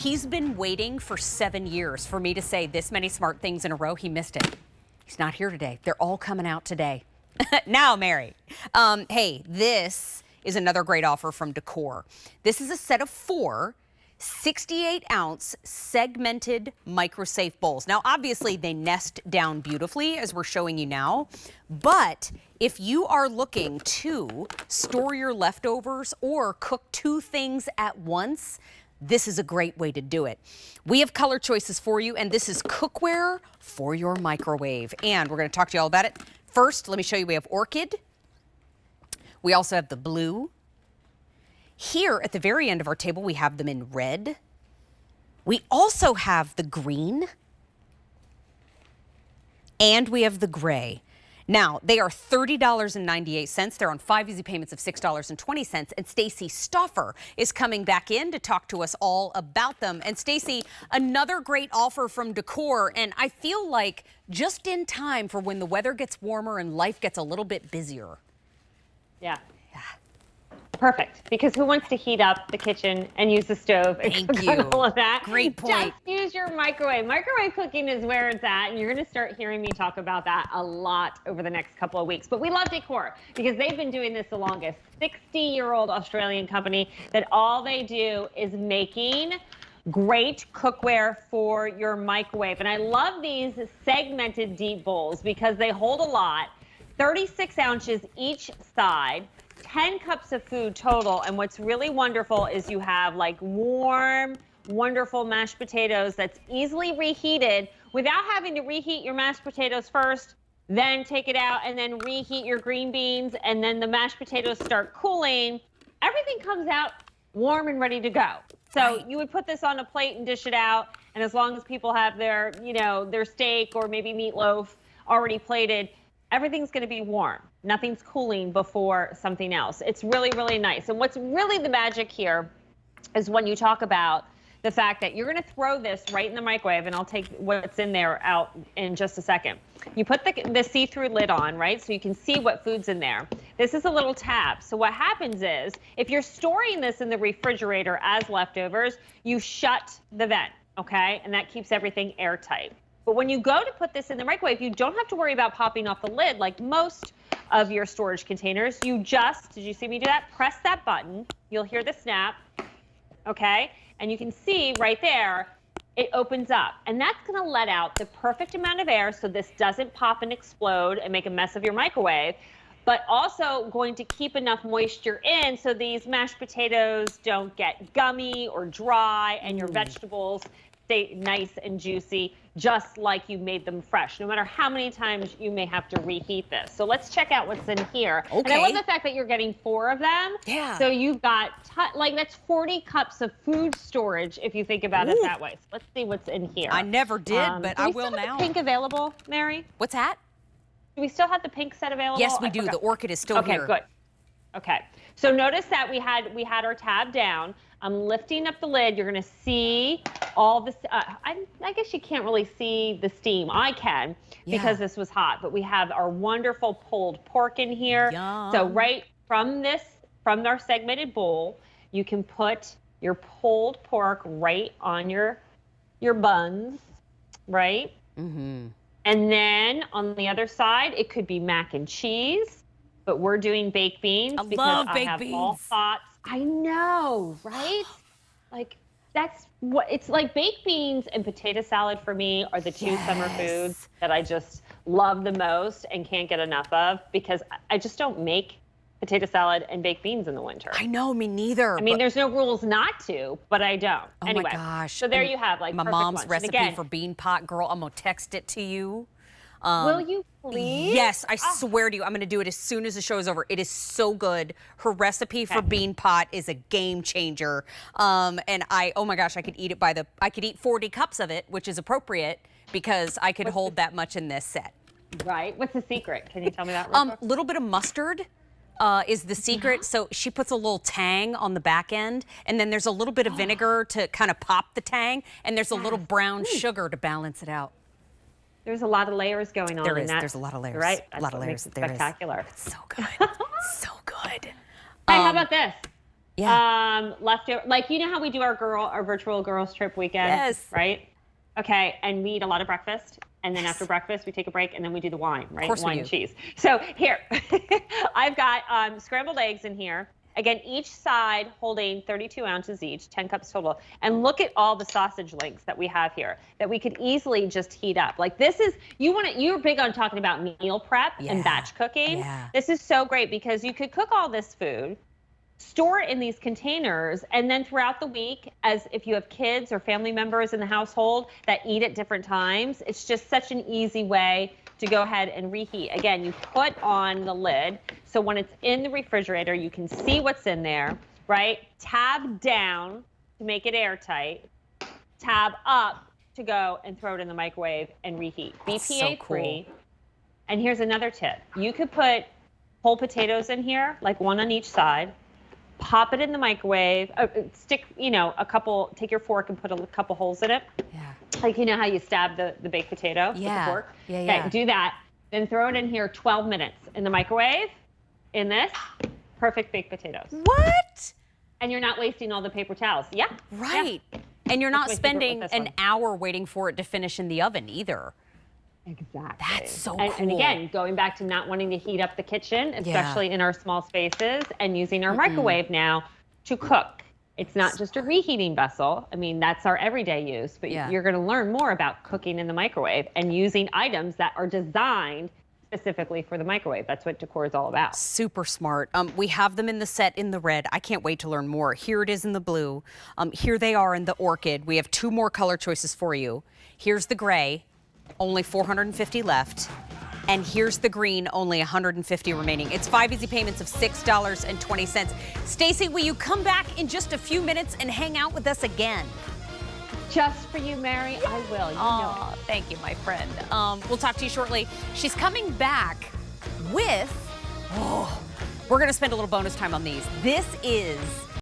He's been waiting for 7 years for me to say this many smart things in a row. He missed it. He's not here today. They're all coming out today. Now, Mary. Hey, this is another great offer from Decor. This is a set of 4 68-ounce segmented Microsafe bowls. Now, obviously, they nest down beautifully, as we're showing you now. But if you are looking to store your leftovers or cook 2 things at once, this is a great way to do it. We have color choices for you, and this is cookware for your microwave. And we're going to talk to you all about it. First, let me show you, we have orchid. We also have the blue. Here at the very end of our table, we have them in red. We also have the green. And we have the gray. Now, they are $30.98. They're on 5 easy payments of $6.20. And Stacy Stoffer is coming back in to talk to us all about them. And Stacy, another great offer from Decor. And I feel like just in time for when the weather gets warmer and life gets a little bit busier. Yeah. Perfect, because who wants to heat up the kitchen and use the stove and Thank you. all of that? Great point. Just use your microwave. Microwave cooking is where it's at, and you're going to start hearing me talk about that a lot over the next couple of weeks. But we love Decor because they've been doing this the longest. 60-year-old Australian company that all they do is making great cookware for your microwave. And I love these segmented deep bowls because they hold a lot, 36 ounces each side. 10 cups of food total, and what's really wonderful is you have like warm, wonderful mashed potatoes that's easily reheated without having to reheat your mashed potatoes first, then take it out and then reheat your green beans, and then the mashed potatoes start cooling. Everything comes out warm and ready to go. So you would put this on a plate and dish it out, and as long as people have their, their steak or maybe meatloaf already plated, everything's going to be warm. Nothing's cooling before something else. It's really, really nice. And what's really the magic here is when you talk about the fact that you're going to throw this right in the microwave, and I'll take what's in there out in just a second. You put the see-through lid on, right, so you can see what food's in there. This is a little tab. So what happens is if you're storing this in the refrigerator as leftovers, you shut the vent, okay, and that keeps everything airtight. But when you go to put this in the microwave, you don't have to worry about popping off the lid like most of your storage containers. You just, did you see me do that? Press that button. You'll hear the snap, okay? And you can see right there, it opens up. And that's gonna let out the perfect amount of air so this doesn't pop and explode and make a mess of your microwave, but also going to keep enough moisture in so these mashed potatoes don't get gummy or dry and your vegetables stay nice and juicy, just like you made them fresh, no matter how many times you may have to reheat this. So let's check out what's in here. Okay. And I love the fact that you're getting 4 of them. Yeah. So you've got, that's 40 cups of food storage if you think about it that way. So let's see what's in here. I never did, but I will now. Do we still have the pink available, Mary? What's that? Do we still have the pink set available? Yes, we do. The orchid is still here. Okay, good. Okay, so notice that we had our tab down. I'm lifting up the lid. You're going to see all this. I guess you can't really see the steam. I can because this was hot. But we have our wonderful pulled pork in here. Yum. So right from our segmented bowl, you can put your pulled pork right on your buns, right? Mm-hmm. And then on the other side, it could be mac and cheese. But we're doing baked beans because I have all thoughts. I know, right? Like that's what it's like. Baked beans and potato salad for me are the 2 summer foods that I just love the most and can't get enough of because I just don't make potato salad and baked beans in the winter. I know, me neither. I mean, there's no rules not to, but I don't. Oh anyway, my gosh. So there you have like my mom's recipe for bean pot, girl. I'm gonna text it to you. Will you please? Yes, I swear to you, I'm going to do it as soon as the show is over. It is so good. Her recipe for bean pot is a game changer. And oh my gosh, I could eat it I could eat 40 cups of it, which is appropriate because I could hold that much in this set. Right. What's the secret? Can you tell me that real quick? A little bit of mustard. Is the secret. So she puts a little tang on the back end, and then there's a little bit of vinegar to kind of pop the tang, and there's a little brown sugar to balance it out. There's a lot of layers going on in that. There's a lot of layers. Right? A lot of layers. Spectacular. It's so good. So good. Hey, how about this? Yeah. Leftover, like, you know how we do our virtual girls trip weekend, Yes. right? Okay, and we eat a lot of breakfast, and then after breakfast we take a break, and then we do the wine, right? Of course Wine we and do. cheese. So here, I've got scrambled eggs in here. Again, each side holding 32 ounces each, 10 cups total. And look at all the sausage links that we have here that we could easily just heat up. Like this is, you're big on talking about meal prep and batch cooking. Yeah. This is so great because you could cook all this food, store it in these containers, and then throughout the week, as if you have kids or family members in the household that eat at different times, it's just such an easy way to go ahead and reheat. Again, you put on the lid, so when it's in the refrigerator, you can see what's in there, right? Tab down to make it airtight, tab up to go and throw it in the microwave and reheat. BPA free. Cool. And here's another tip. You could put whole potatoes in here, like one on each side, pop it in the microwave, stick, a couple, take your fork and put a couple holes in it. Yeah. Like, you know how you stab the baked potato with the fork? Yeah. Okay, do that. Then throw it in here 12 minutes in the microwave, in this, perfect baked potatoes. What? And you're not wasting all the paper towels. Yeah. Right. Yeah. And you're not That's my secret spending with this an one. hour waiting for it to finish in the oven either. Exactly. That's so And cool. again, going back to not wanting to heat up the kitchen, especially in our small spaces, and using our microwave now to cook. It's not just a reheating vessel. I mean, that's our everyday use, but you're going to learn more about cooking in the microwave and using items that are designed specifically for the microwave. That's what Decor is all about. Super smart. We have them in the set in the red. I can't wait to learn more. Here it is in the blue. Here they are in the orchid. We have 2 more color choices for you. Here's the gray, only 450 left. And here's the green, only 150 remaining. It's 5 easy payments of $6.20. Stacy, will you come back in just a few minutes and hang out with us again? Just for you, Mary, I will. You know it. Thank you, my friend. We'll talk to you shortly. She's coming back with, we're going to spend a little bonus time on these. This is